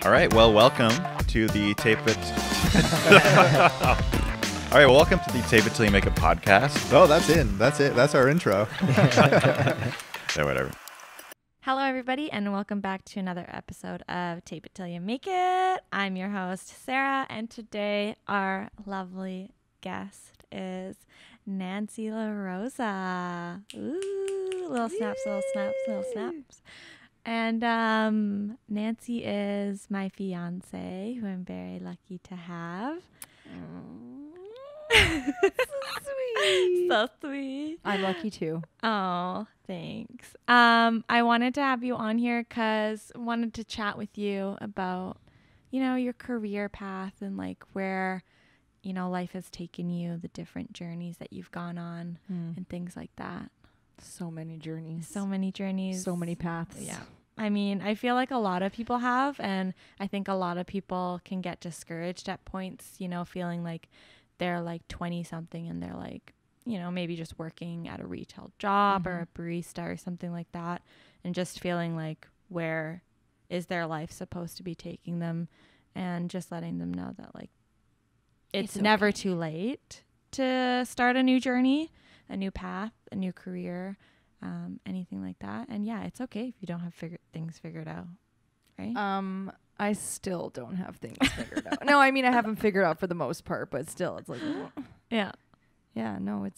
All right, well, welcome to the Tape It. All right, well, welcome to the Tape It Till You Make It podcast. Oh, that's in. That's it. That's our intro. Yeah, whatever. Hello, everybody, and welcome back to another episode of Tape It Till You Make It. I'm your host, Sarah, and today our lovely guest is Nancy Larosa. Ooh, little snaps, little snaps, little snaps. And Nancy is my fiance, who I'm very lucky to have. Sweet. So sweet. I'm lucky too. Oh, thanks. I wanted to have you on here because I wanted to chat with you about, your career path and like where, life has taken you, the different journeys that you've gone on and things like that. So many journeys. So many journeys. So many paths. Yeah. I mean, I feel like a lot of people have, and I think a lot of people can get discouraged at points, feeling like they're like 20 something and they're like, maybe just working at a retail job or a barista or something like that. And just feeling like, where is their life supposed to be taking them? And just letting them know that like, it's never too late to start a new journey, a new path, a new career, anything like that. And yeah, it's okay if you don't have things figured out, right? I still don't have things figured out. No, I mean, I have them figured out for the most part, but still, it's like, Yeah. Yeah, no,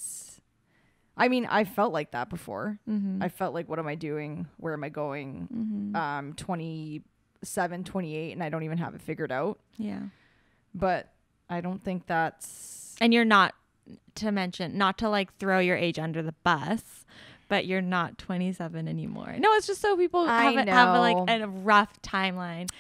I mean, I felt like that before. Mm-hmm. I felt like, what am I doing? Where am I going? 27, 28, and I don't even have it figured out. Yeah. But I don't think that's... And you're not, not to like throw your age under the bus, but you're not 27 anymore. No, it's just so people have like a rough timeline.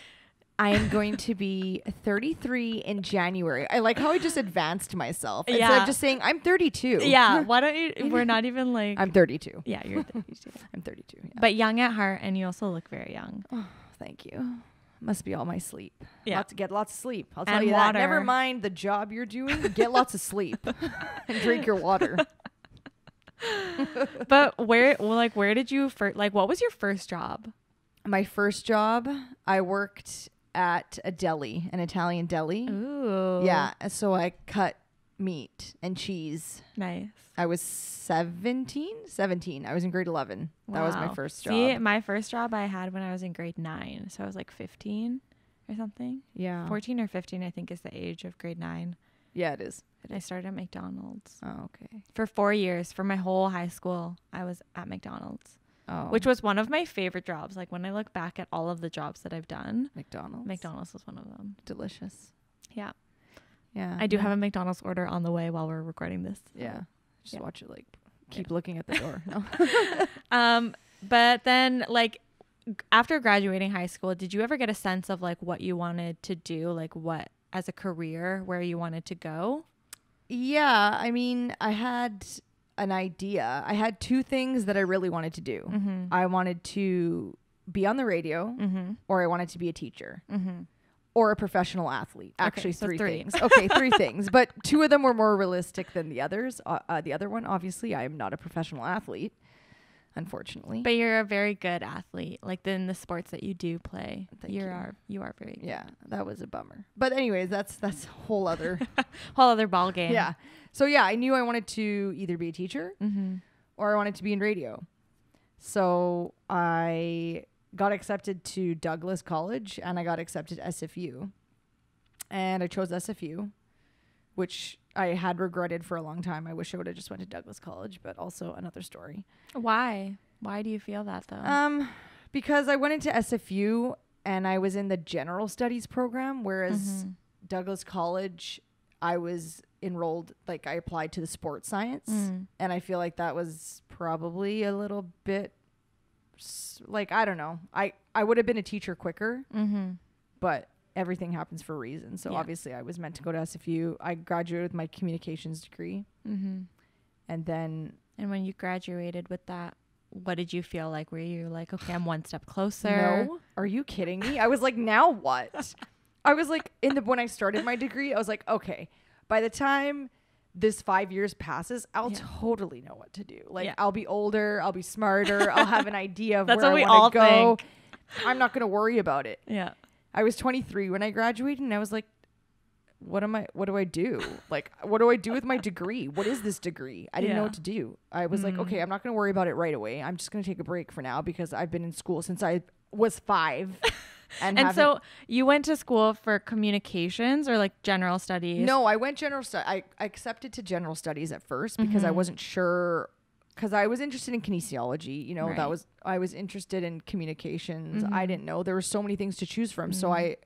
I am going to be 33 in January. I like how I just advanced myself. Instead of just saying, I'm 32. Yeah. Why don't you, we're not even like. I'm 32. Yeah, you're 32. I'm 32. Yeah. But young at heart, and you also look very young. Oh, thank you. Must be all my sleep. Yeah. Get lots of sleep. I'll tell and you water. that. Never mind the job you're doing. Get lots of sleep and drink your water. But where did you first, like, what was your first job? My first job, I worked at a deli, an Italian deli. Ooh. Yeah. So I cut meat and cheese. Nice. I was 17. I was in grade 11. Wow. That was my first job. See, my first job I had when I was in grade 9. So I was like 15 or something. Yeah. 14 or 15, I think, is the age of grade 9. Yeah, it is. I started at McDonald's. Oh, okay. For 4 years, for my whole high school, I was at McDonald's. Oh. Which was one of my favorite jobs. Like when I look back at all of the jobs that I've done, McDonald's was one of them. Delicious. Yeah. Yeah. I do have a McDonald's order on the way while we're recording this. So. Yeah. Just watch it, like, keep looking at the door. No. But then, like, after graduating high school, did you ever get a sense of, like, what you wanted to do? Like, what, as a career, where you wanted to go? Yeah. I mean, I had an idea. I had two things that I really wanted to do. Mm-hmm. I wanted to be on the radio, or I wanted to be a teacher. Mm-hmm. Or a professional athlete. Actually, okay, so three three things. Okay, 3 things. But 2 of them were more realistic than the others. The other one, obviously, I am not a professional athlete, unfortunately. But you're a very good athlete. Like, in the sports that you do play, you are very good. Yeah, that was a bummer. But anyways, that's a whole other... whole other ball game. Yeah. So, yeah, I knew I wanted to either be a teacher or I wanted to be in radio. So I got accepted to Douglas College and I got accepted to SFU. And I chose SFU, which I had regretted for a long time. I wish I would have just went to Douglas College, but also another story. Why? Why do you feel that though? Because I went into SFU and I was in the general studies program, whereas Douglas College, I was enrolled, like I applied to the sports science. And I feel like that was probably a little bit like, I don't know. I would have been a teacher quicker, but everything happens for a reason. So obviously I was meant to go to SFU. I graduated with my communications degree. And then... And when you graduated with that, what did you feel like? Were you like, okay, I'm one step closer? No. Are you kidding me? I was like, now what? I was like, when I started my degree, I was like, okay, by the time this 5 years passes, I'll totally know what to do. Like, I'll be older, I'll be smarter, I'll have an idea of where I want to go. I'm not going to worry about it. Yeah. I was 23 when I graduated, and I was like, what do I do? Like, what do I do with my degree? What is this degree? I didn't know what to do. I was like, okay, I'm not going to worry about it right away. I'm just going to take a break for now because I've been in school since I was 5. And so you went to school for communications or like general studies? No, I went general studies. I accepted to general studies at first because I wasn't sure, because I was interested in kinesiology. You know, Right. I was interested in communications. I didn't know. There were so many things to choose from. So I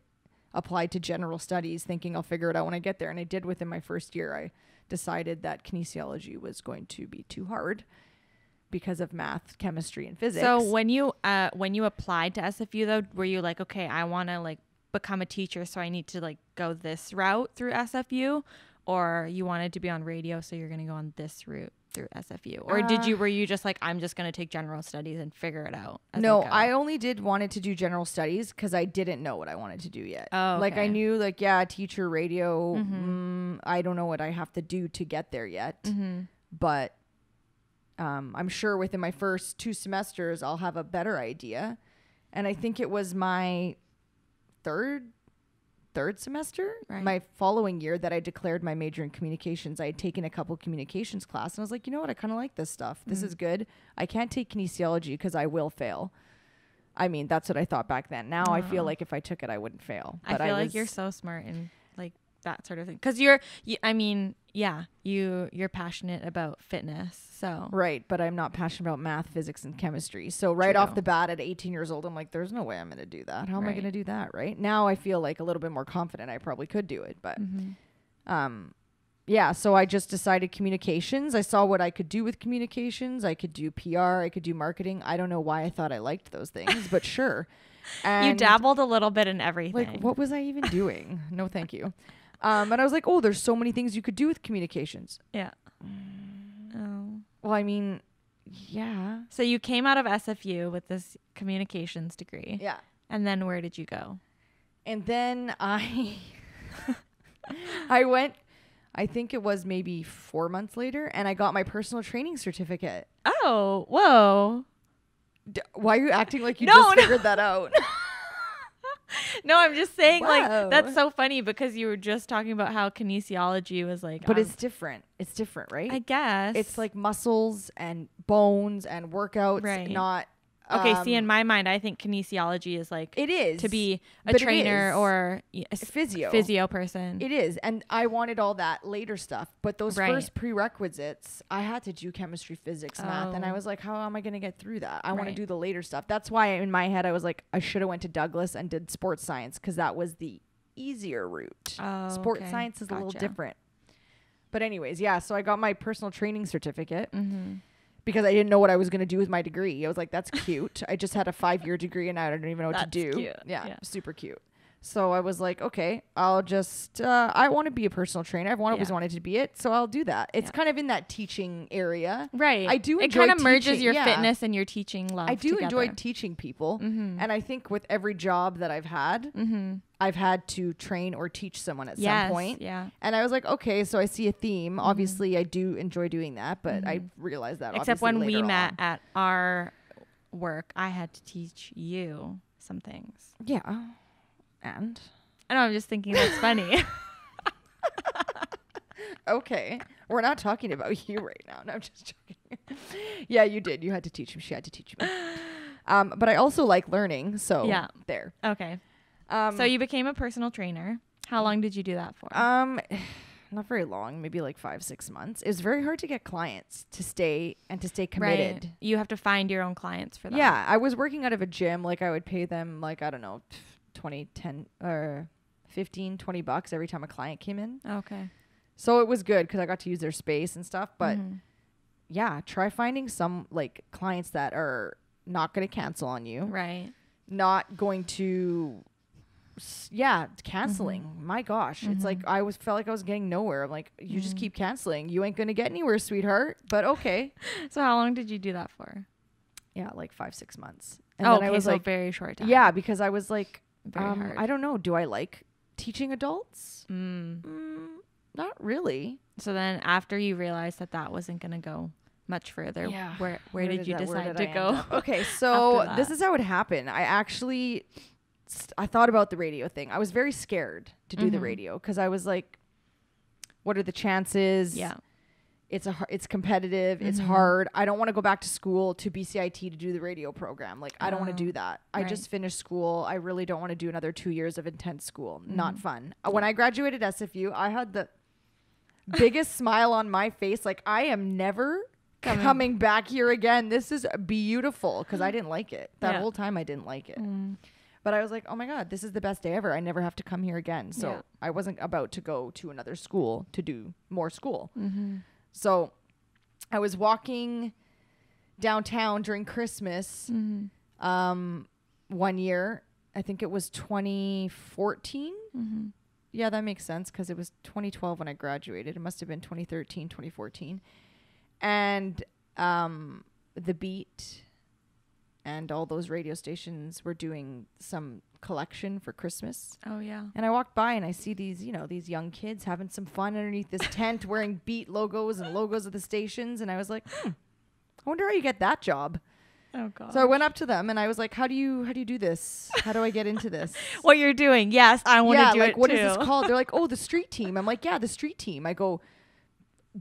applied to general studies thinking I'll figure it out when I get there. And I did within my first year. I decided that kinesiology was going to be too hard because of math, chemistry, and physics. So when you applied to SFU though, were you like, okay, I want to like become a teacher, so I need to like go this route through SFU, or you wanted to be on radio, so you're going to go on this route through SFU, or were you just like, I'm just going to take general studies and figure it out? No, I only wanted to do general studies because I didn't know what I wanted to do yet. Oh, okay. Like I knew like, yeah, teacher, radio. I don't know what I have to do to get there yet, but I'm sure within my first 2 semesters, I'll have a better idea. And I think it was my third semester, my following year, that I declared my major in communications. I had taken a couple communications class, and I was like, you know what? I kind of like this stuff. This is good. I can't take kinesiology because I will fail. I mean, that's what I thought back then. Now I feel like if I took it, I wouldn't fail. But I feel like you're so smart in like that sort of thing. Because you're passionate about fitness. So right, but I'm not passionate about math, physics, and chemistry. So off the bat at 18 years old, I'm like, there's no way I'm going to do that. How am I going to do that? Right now, I feel like a little bit more confident. I probably could do it, but yeah. So I just decided communications. I saw what I could do with communications. I could do PR. I could do marketing. I don't know why I thought I liked those things, but sure. And you dabbled a little bit in everything. Like, what was I even doing? No, thank you. And I was like, oh, there's so many things you could do with communications. Yeah. Oh. Well, I mean, yeah. So you came out of SFU with this communications degree. Yeah. And then where did you go? And then I went, I think it was maybe 4 months later, and I got my personal training certificate. Oh, whoa. Why are you acting like you just figured that out? No, I'm just saying, Wow. like, that's so funny because you were just talking about how kinesiology was like. But it's different. It's different, right? I guess. It's like muscles and bones and workouts, right. not. Okay, see, in my mind, I think kinesiology is like. It is. To be a trainer or a physio person. It is. And I wanted all that later stuff. But those first prerequisites, I had to do chemistry, physics, math. And I was like, how am I going to get through that? I want to do the later stuff. That's why in my head, I was like, I should have went to Douglas and did sports science because that was the easier route. Oh, sports science is a little different. But anyways, yeah. So I got my personal training certificate. Because I didn't know what I was going to do with my degree. I was like, that's cute. I just had a 5-year degree and I don't even know what to do. Cute. Yeah, super cute. So I was like, okay, I'll just, I want to be a personal trainer. I've always wanted to be it. So I'll do that. It's kind of in that teaching area. Right. I do enjoy It kind of merges teaching. your fitness and your teaching love I do together. enjoy teaching people. And I think with every job that I've had, I've had to train or teach someone at some point. Yeah. And I was like, okay, so I see a theme. Obviously, I do enjoy doing that, but I realized that Except when we later met on. at our work, I had to teach you some things. Yeah. And? I know, I'm just thinking that's funny. Okay. We're not talking about you right now. No, I'm just joking. Yeah, you did. You had to teach me. She had to teach me. But I also like learning. So Yeah. there. Okay. So you became a personal trainer. How long did you do that for? Not very long, maybe like 5-6 months. It was very hard to get clients to stay committed. Right. You have to find your own clients for that. Yeah, I was working out of a gym. Like I would pay them like, I don't know, 10 or 15, 20 bucks every time a client came in. Okay. So it was good because I got to use their space and stuff. But yeah, try finding some like clients that are not going to cancel on you. Right. Not going to, canceling. My gosh. It's like felt like I was getting nowhere. I'm like, you just keep canceling. You ain't going to get anywhere, sweetheart. But okay. So how long did you do that for? Yeah, like 5-6 months. And then I was so like, very short time. yeah, because I was like, Hard. I don't know. Do I like teaching adults? Not really. So then after you realized that wasn't going to go much further, where did you decide to go? Okay, so after this that? is how it happened. I actually I thought about the radio thing. I was very scared to do the Mhm. radio because I was like, what are the chances? Yeah. It's competitive. It's Mhm. hard. I don't want to go back to school to BCIT to do the radio program. Like, I don't want to do that. I right. just finished school. I really don't want to do another 2 years of intense school. Not Mhm. fun. When I graduated SFU, I had the biggest smile on my face. Like, I am never coming back here again. This is beautiful, because I didn't like it. That Yeah. whole time I didn't like it. Mm. But I was like, oh my God, this is the best day ever. I never have to come here again. So Yeah. I wasn't about to go to another school to do more school. Mhm. So I was walking downtown during Christmas Mhm. 1 year. I think it was 2014. Mhm. Yeah, that makes sense, because it was 2012 when I graduated. It must have been 2013, 2014. And the Beat and all those radio stations were doing some collection for Christmas. Oh yeah. And I walked by and I see these, these young kids having some fun underneath this tent wearing Beat logos and logos of the stations. And I was like, I wonder how you get that job. Oh god. So I went up to them and I was like, how do you do this? How do I get into this? What you're doing? Yes, I want to do like, it what too. is this called? They're like, oh, the street team. I'm like, yeah, the street team. I go,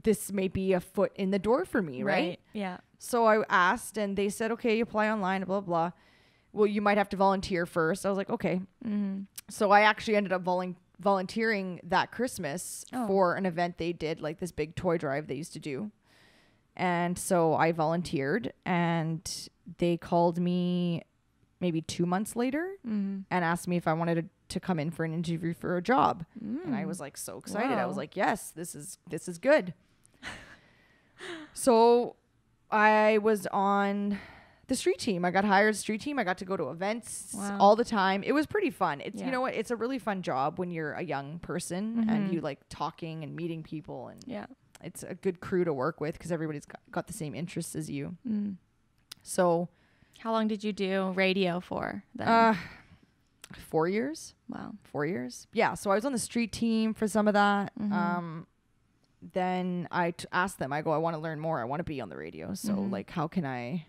this may be a foot in the door for me, right? Yeah. So I asked and they said, okay, you apply online, blah, blah. Well, you might have to volunteer first. I was like, okay. Mm-hmm. So I actually ended up volunteering that Christmas Oh. for an event they did, like this big toy drive they used to do. And so I volunteered and they called me maybe 2 months later Mm-hmm. and asked me if I wanted to come in for an interview for a job. And I was like so excited. I was Wow. like, yes, this is good. So I was on the street team. I got hired as street team. I got to go to events Wow. all the time. It was pretty fun. It's, Yeah. you know what? It's a really fun job when you're a young person and Mhm. you like talking and meeting people, and Yeah. it's a good crew to work with because everybody's got the same interests as you. Mm. So, How long did you do radio for then? 4 years. Wow. 4 years. Yeah. So I was on the street team for some of that. Mhm. Then I asked them, I go, I want to learn more. I want to be on the radio. So Mhm. like, how can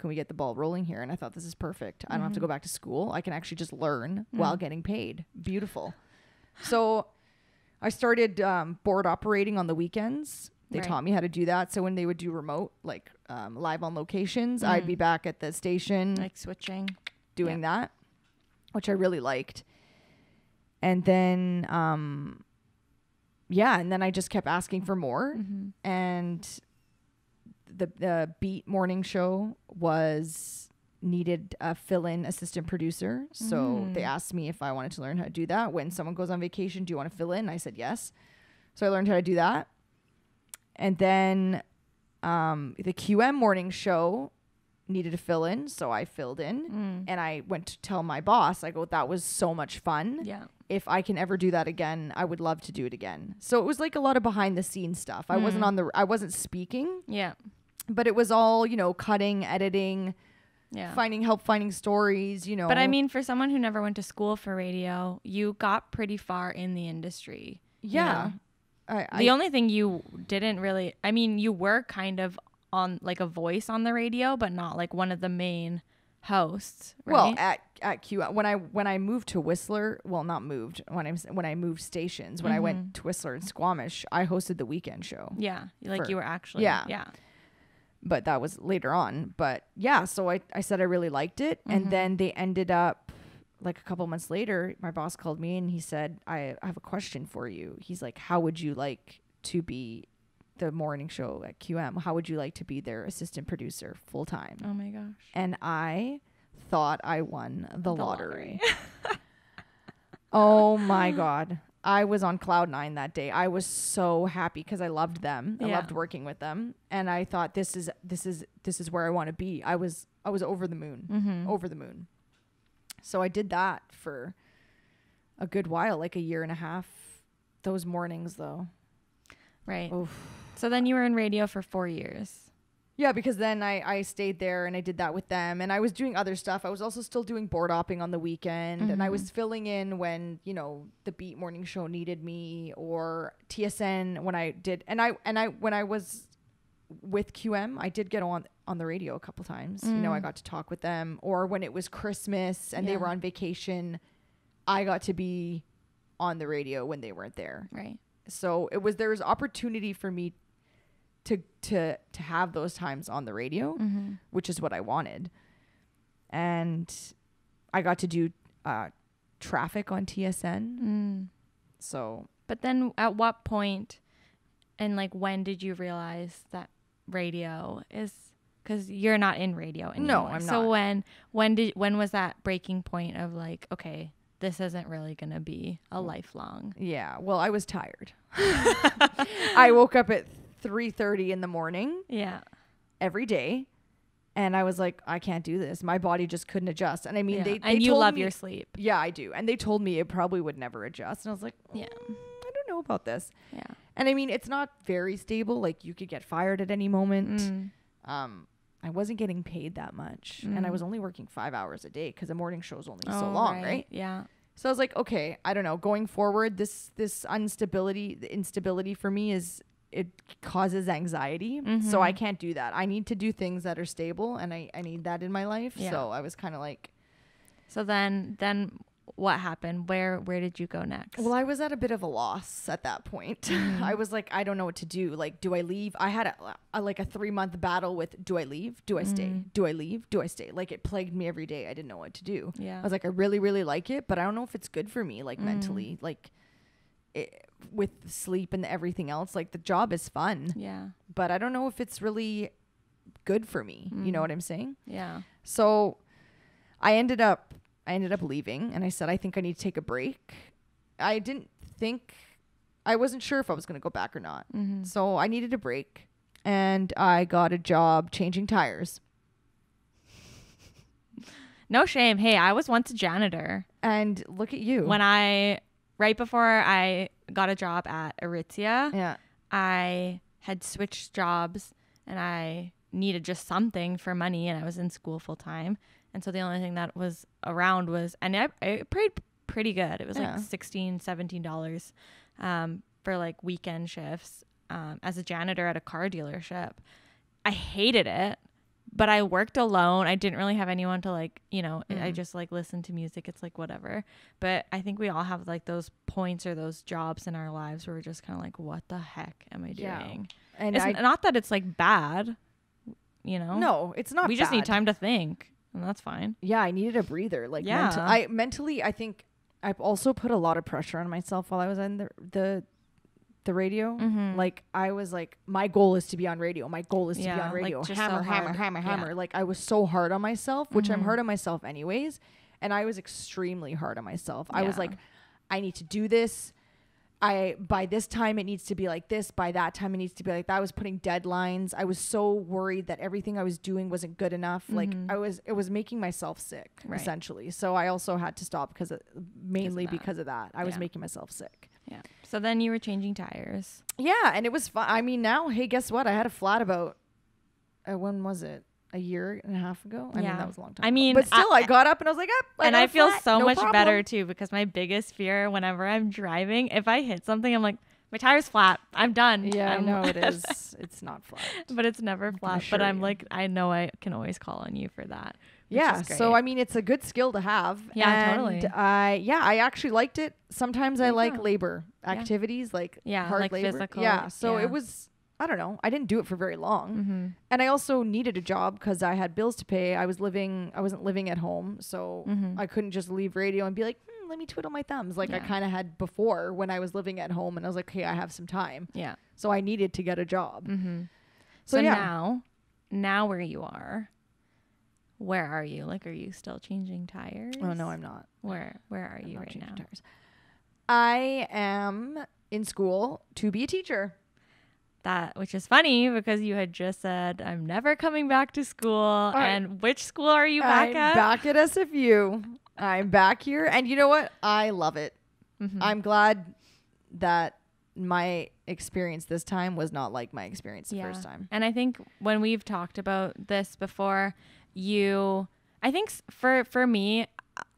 we get the ball rolling here? And I thought, this is perfect. I don't have to Mhm. go back to school. I can actually just learn while getting paid. Beautiful. So I started board operating on the weekends. They Right. taught me how to do that. So when they would do remote, like live on locations, I'd be back at the station Like switching. doing that, which I really liked. And then, and then I just kept asking for more. Mm-hmm. And the Beat morning show needed a fill-in assistant producer. So they asked me if I wanted to learn how to do that. When someone goes on vacation, do you want to fill in? I said yes. So I learned how to do that. And then the QM morning show needed a fill-in, so I filled in. And I went to tell my boss, I go, that was so much fun. Yeah. If I can ever do that again, I would love to do it again. So it was like a lot of behind the scenes stuff. I wasn't speaking, Yeah. but it was all, cutting, editing, Yeah. finding stories, But I mean, for someone who never went to school for radio, you got pretty far in the industry. you yeah. know? The only thing you didn't really, I mean, you were kind of on like a voice on the radio, but not like one of the main hosts. Right? Well, at Q, when I moved to Whistler, well, not moved, when I moved stations, when I went to Whistler and Squamish, I hosted the weekend show. yeah, like for- you were actually, yeah. yeah. But that was later on. But yeah, so I said I really liked it. And then they ended up, like a couple months later, my boss called me and he said, I have a question for you. He's like, how would you like to be the morning show at QM? How would you like to be their assistant producer full time? Oh my gosh. And I thought I won the lottery. Oh my God. I was on cloud 9 that day. I was so happy because I loved them. I Yeah. loved working with them. And I thought this is where I want to be. I was over the moon. Over the moon. So I did that for a good while, like a year and a half. Those mornings though. Right. Oof. So then you were in radio for 4 years. Yeah, because then I stayed there and I did that with them, and I was doing other stuff. I was also still doing board opping on the weekend, and I was filling in when, the Beat morning show needed me, or TSN when I did. And when I was with QM, I did get on the radio a couple times. You know, I got to talk with them, or when it was Christmas and they were on vacation, I got to be on the radio when they weren't there. Right. So there was opportunity for me to have those times on the radio, which is what I wanted. And I got to do traffic on TSN. So, but then at what point and like when did you realize that radio is, because you're not in radio anymore? No, I'm not. So when was that breaking point of like, okay, this isn't really going to be a lifelong? Yeah. Well, I was tired. I woke up at 3:30 in the morning. Yeah. Every day. And I was like, I can't do this. My body just couldn't adjust. And I mean, they and you told love me, your sleep. Yeah, I do. And they told me it probably would never adjust. And I was like, I don't know about this. Yeah. And I mean, it's not very stable. Like you could get fired at any moment. I wasn't getting paid that much. And I was only working 5 hours a day because the morning show's only so long, right? Yeah. So I was like, okay, I don't know. Going forward, this instability, the instability for me it causes anxiety. So I can't do that. I need to do things that are stable, and I need that in my life. Yeah. So I was kind of like. So then what happened? Where did you go next? Well, I was at a bit of a loss at that point. I was like, I don't know what to do. Like, do I leave? I had a 3-month battle with, do I leave? Do I stay? Do I leave? Do I stay? Like, it plagued me every day. I didn't know what to do. Yeah. I was like, I really, really like it, but I don't know if it's good for me, like mentally, like with sleep and everything else. Like, the job is fun. Yeah. But I don't know if it's really good for me. You know what I'm saying? Yeah. So I ended up leaving, and I said, I think I need to take a break. I wasn't sure if I was going to go back or not. So I needed a break, and I got a job changing tires. No shame. Hey, I was once a janitor. And look at you. Right before I got a job at Aritzia, yeah, I had switched jobs, and I needed just something for money, and I was in school full time. And so the only thing that was around was, and I paid pretty good. It was like $16, $17 for like weekend shifts as a janitor at a car dealership. I hated it, but I worked alone. I didn't really have anyone to like, I just like listened to music. It's like whatever. But I think we all have like those points or those jobs in our lives where we're just kind of like, what the heck am I doing? And it's not that it's like bad, No, it's not. We just need time to think. And that's fine. Yeah, I needed a breather. Like, mentally, I think I've also put a lot of pressure on myself while I was on the radio. Like, I was like, my goal is to be on radio. My goal is to be on radio. Like, hammer. Like, I was so hard on myself, which I'm hard on myself anyways. And I was extremely hard on myself. I was like, I need to do this. By this time it needs to be like this, by that time it needs to be like that. I was putting deadlines. I was so worried that everything I was doing wasn't good enough. Like it was making myself sick, essentially. So I also had to stop because of that. I was making myself sick. Yeah. So then you were changing tires. Yeah. And it was fun. I mean, now, hey, guess what? I had a flat about, when was it? A year and a half ago. I mean, that was a long time ago. But still, I got up and I was like, I feel so much better too, because my biggest fear whenever I'm driving, if I hit something, I'm like, my tire's flat. I'm done. Yeah, I know it is. It's not flat. But it's never flat. But I'm like, I know I can always call on you for that. Yeah. So, I mean, it's a good skill to have. Yeah, totally. I actually liked it. Sometimes I like labor activities, like hard like labor. Physical. Yeah. So it was, I don't know. I didn't do it for very long. And I also needed a job because I had bills to pay. I wasn't living at home. So I couldn't just leave radio and be like, let me twiddle my thumbs. Like I kind of had before when I was living at home, and I was like, hey, I have some time. Yeah. So I needed to get a job. So now where you are, where are you? Like, are you still changing tires? Oh, no, I'm not. Where are you right now? Tires. I am in school to be a teacher. Which is funny because you had just said, I'm never coming back to school. And which school are you back at? I'm back at SFU. I'm back here. And you know what? I love it. I'm glad that my experience this time was not like my experience the first time. And I think when we've talked about this before, I think for me,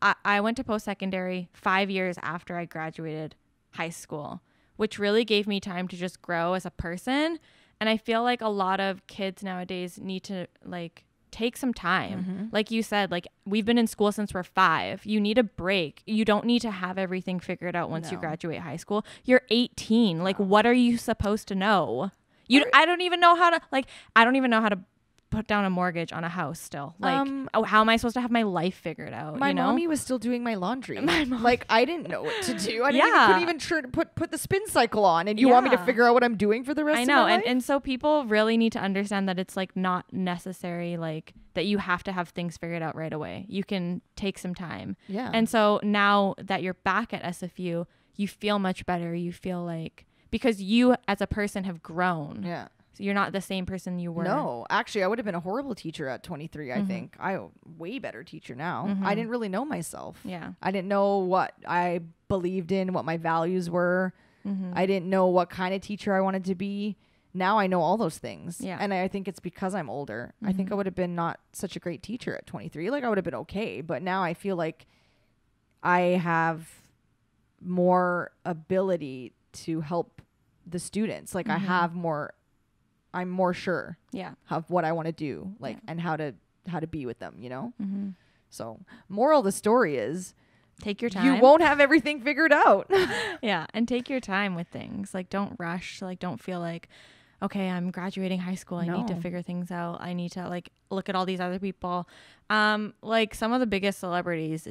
I went to post-secondary 5 years after I graduated high school, which really gave me time to just grow as a person And I feel like a lot of kids nowadays need to like take some time. Like you said, like we've been in school since we're 5. You need a break. You don't need to have everything figured out once you graduate high school. You're 18. Like what are you supposed to know? I don't even know how to put down a mortgage on a house still. Like how am I supposed to have my life figured out? My mommy was still doing my laundry. Like I didn't know what to do. Couldn't even put the spin cycle on, and you want me to figure out what I'm doing for the rest of my life? And so people really need to understand that it's like not necessary like that you have to have things figured out right away. You can take some time. Yeah. And so now that you're back at SFU, you feel much better. You feel like because you as a person have grown. Yeah. So you're not the same person you were. No, actually, I would have been a horrible teacher at 23, I think. I'm a way better teacher now. I didn't really know myself. Yeah. I didn't know what I believed in, what my values were. I didn't know what kind of teacher I wanted to be. Now I know all those things. Yeah. And I think it's because I'm older. I think I would have been not such a great teacher at 23. Like, I would have been okay. But now I feel like I have more ability to help the students. Like, I'm more sure of what I want to do, like, and how to be with them, you know? So moral of the story is take your time. You won't have everything figured out. Yeah. And take your time with things. Like, don't rush. Like, don't feel like, okay, I'm graduating high school. I need to figure things out. I need to like look at all these other people. Like some of the biggest celebrities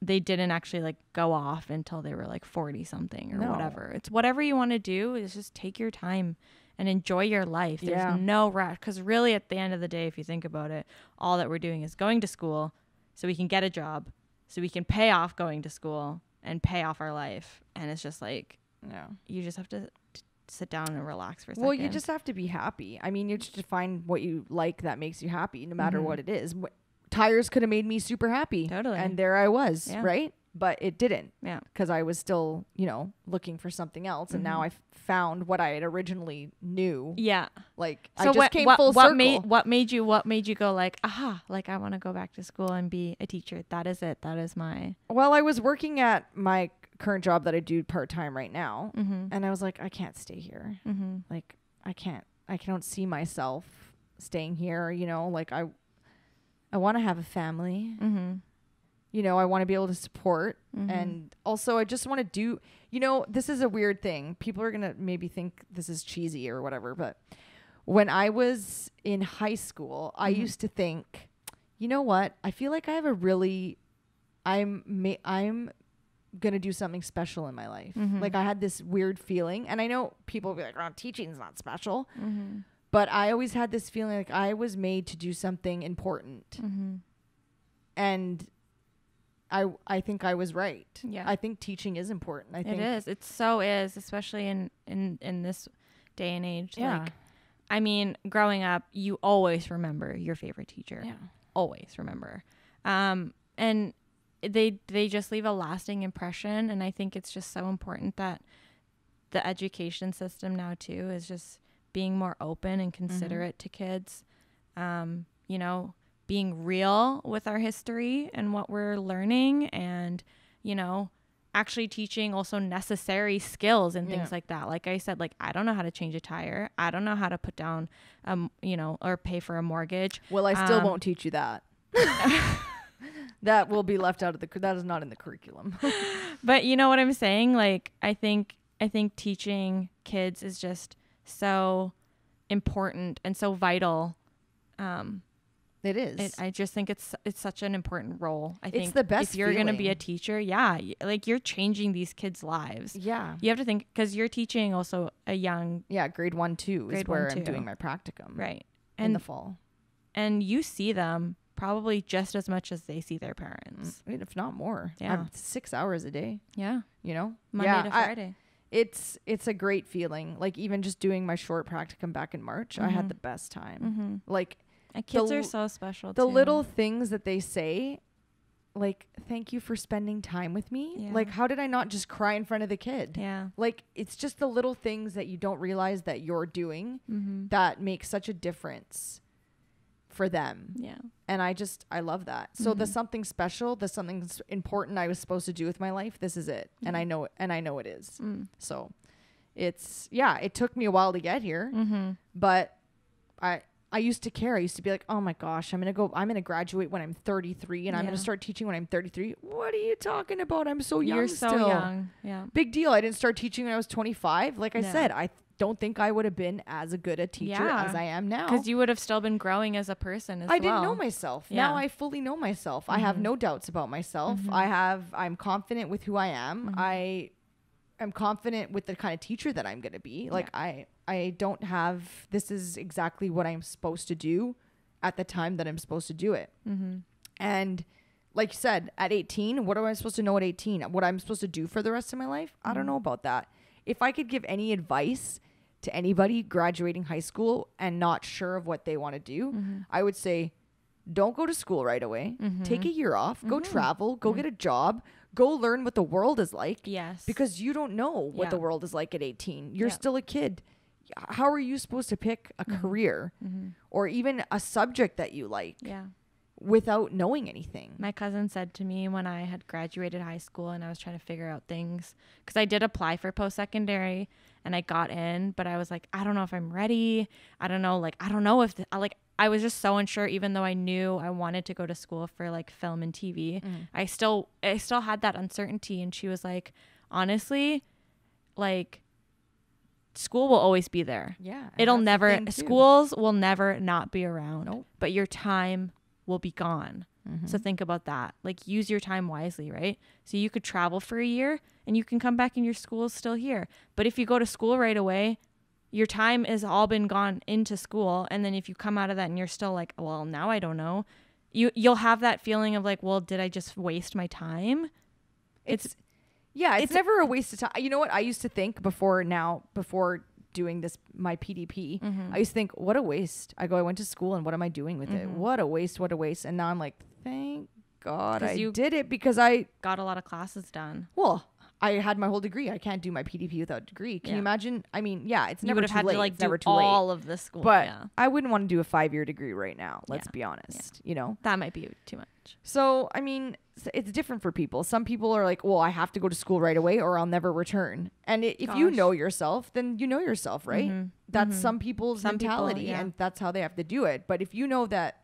they didn't actually like go off until they were like 40 something or whatever. It's whatever you want to do is just take your time and enjoy your life. There's no rush. Because really at the end of the day, if you think about it, all that we're doing is going to school so we can get a job, so we can pay off going to school and pay off our life. And it's just like, you just have to sit down and relax for a second. Well, you just have to be happy. I mean, you just find what you like that makes you happy, no matter what it is. Tires could have made me super happy. Totally. And there I was, right? But it didn't. Yeah. Because I was still, looking for something else. And now I found what I had originally knew. Yeah. Like, so I just came full circle. What made you go like, aha, like I want to go back to school and be a teacher. That is it. That is my... Well, I was working at my current job that I do part-time right now. And I was like, I can't stay here. Like, I don't see myself staying here, like I want to have a family. I want to be able to support. And also I just want to do, this is a weird thing. People are going to maybe think this is cheesy or whatever. But when I was in high school, I used to think, you know what? I feel like I have I'm going to do something special in my life. Like I had this weird feeling. And I know people will be like, oh, teaching's not special. But I always had this feeling like I was made to do something important. And I think I was right. Yeah. I think teaching is important. I think it is. It so is, especially in this day and age. Yeah. Like, I mean, growing up, you always remember your favorite teacher. Yeah. Always remember. And they just leave a lasting impression. And I think it's just so important that the education system now too is just being more open and considerate to kids. Being real with our history and what we're learning and, actually teaching also necessary skills and things like that. Like I said, like, I don't know how to change a tire. I don't know how to put down, or pay for a mortgage. Well, I still won't teach you that. That will be left out of that is not in the curriculum. But you know what I'm saying? Like, I think teaching kids is just so important and so vital. It is. I just think it's such an important role. I think it's the best. If you're going to be a teacher, like you're changing these kids' lives. Yeah. You have to think because you're teaching also a young. Yeah, grade 1-2 is where I'm doing my practicum. Right. In the fall. And you see them probably just as much as they see their parents. If not more. Yeah. 6 hours a day. Yeah. Monday to Friday. It's a great feeling. Like even just doing my short practicum back in March, I had the best time. Like. And kids are so special, the little things that they say, like, thank you for spending time with me. Yeah. Like, how did I not just cry in front of the kid? Yeah. Like, it's just the little things that you don't realize that you're doing that make such a difference for them. Yeah. And I love that. So the something special, the something important I was supposed to do with my life, this is it. And I know it is. So it took me a while to get here, but I used to care. I used to be like, oh my gosh, I'm going to graduate when I'm 33 and I'm going to start teaching when I'm 33. What are you talking about? I'm so young. You're still. so young. Yeah. Big deal. I didn't start teaching when I was 25. Like I said, I don't think I would have been as good a teacher as I am now. Because you would have still been growing as a person as well. I didn't know myself. Yeah. Now I fully know myself. I have no doubts about myself. I'm confident with who I am. I am confident with the kind of teacher that I'm going to be. Like I don't have, this is exactly what I'm supposed to do at the time that I'm supposed to do it. And like you said, at 18, what am I supposed to know at 18? What I'm supposed to do for the rest of my life? I don't know about that. If I could give any advice to anybody graduating high school and not sure of what they want to do, I would say, don't go to school right away. Take a year off, go travel, go get a job, go learn what the world is like. Yes. Because you don't know what the world is like at 18. You're still a kid. How are you supposed to pick a career or even a subject that you like without knowing anything? My cousin said to me when I had graduated high school and I was trying to figure out things, because I did apply for post-secondary and I got in, but I was like, I don't know if I'm ready. I don't know. Like, I don't know if I was just so unsure, even though I knew I wanted to go to school for like film and TV. I still had that uncertainty. And she was like, honestly, like, school will always be there. Yeah. Schools will never not be around. Nope. But your time will be gone. So think about that. Like, use your time wisely, right? So you could travel for a year and you can come back and your school is still here. But if you go to school right away, your time has all been gone into school. And then if you come out of that and you're still like, well, now I don't know, you'll have that feeling of like, well, did I just waste my time? It's never a waste of time. You know what I used to think before doing this, my PDP, I used to think, what a waste. I went to school and what am I doing with it? What a waste. And now I'm like, thank God I did it, because I got a lot of classes done. Well, I had my whole degree. I can't do my PDP without a degree. Can you imagine? I mean, it's never too late. It's never too late. All of the school. But I wouldn't want to do a 5-year degree right now. Let's be honest. Yeah. You know? That might be too much. So, I mean, it's different for people. Some people are like, well, I have to go to school right away or I'll never return. And if you know yourself, then you know yourself, right? That's some people's mentality, and that's how they have to do it. But if you know that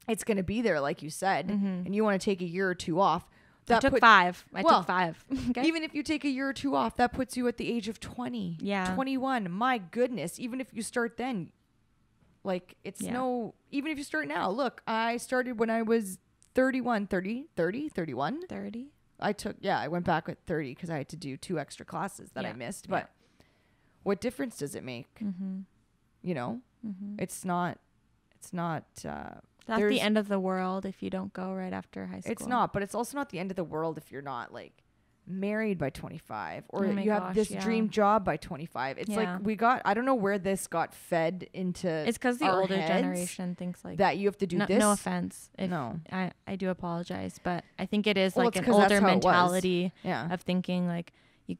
it's going to be there, like you said, and you want to take a year or two off, I took 5. Okay. Even if you take a year or two off, that puts you at the age of 20, 21. My goodness. Even if you start then, like, it's even if you start now, look, I started when I was 31. I went back at 30 because I had to do 2 extra classes that I missed. But what difference does it make? You know, it's not the end of the world if you don't go right after high school. It's not, but it's also not the end of the world if you're not like married by 25 or you have this dream job by 25. It's like I don't know where this got fed into. It's because the older generation thinks like that you have to do this. No offense. I do apologize, but I think it is like an older mentality of thinking like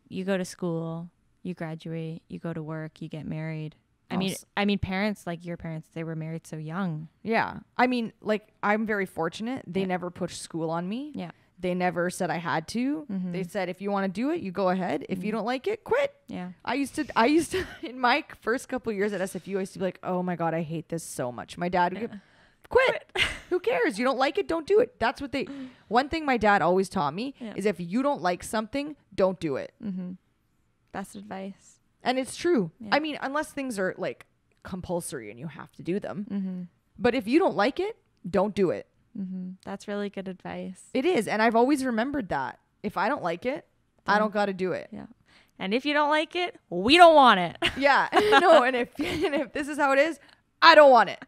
you go to school, you graduate, you go to work, you get married. I mean, parents like your parents, they were married so young. Yeah. I mean, like, I'm very fortunate. They never pushed school on me. Yeah. They never said I had to. They said, if you want to do it, you go ahead. If you don't like it, quit. Yeah. I used to, in my first couple of years at SFU, I used to be like, oh my God, I hate this so much. My dad would quit. Who cares? You don't like it, don't do it. That's what one thing my dad always taught me is if you don't like something, don't do it. Best advice. And it's true. Yeah. I mean, unless things are like compulsory and you have to do them. But if you don't like it, don't do it. That's really good advice. It is. And I've always remembered that. If I don't like it, I don't got to do it. Yeah. And if you don't like it, we don't want it. Yeah. No. And if this is how it is, I don't want it.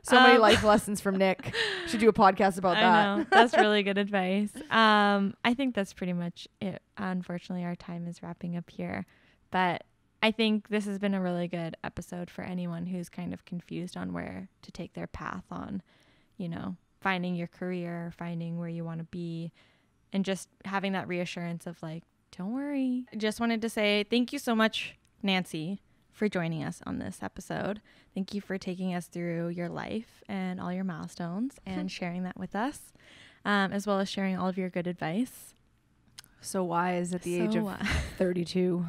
So many life lessons from Nick. Should do a podcast about that. I know. That's really good advice. I think that's pretty much it. Unfortunately, our time is wrapping up here. But I think this has been a really good episode for anyone who's kind of confused on where to take their path on, you know, finding your career, finding where you want to be, and just having that reassurance of like, don't worry. I just wanted to say thank you so much, Nancy, for joining us on this episode. Thank you for taking us through your life and all your milestones and sharing that with us, as well as sharing all of your good advice. So wise at the age of 32.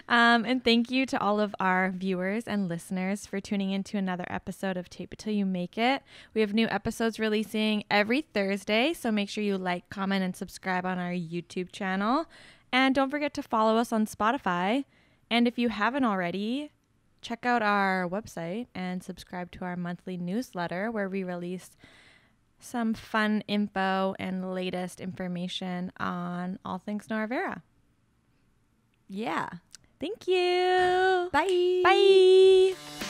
And thank you to all of our viewers and listeners for tuning in to another episode of Tape It Till You Make It. We have new episodes releasing every Thursday, so make sure you like, comment, and subscribe on our YouTube channel. And don't forget to follow us on Spotify. And if you haven't already, check out our website and subscribe to our monthly newsletter where we release some fun info and latest information on all things Nora Vera. Yeah. Thank you. Bye. Bye.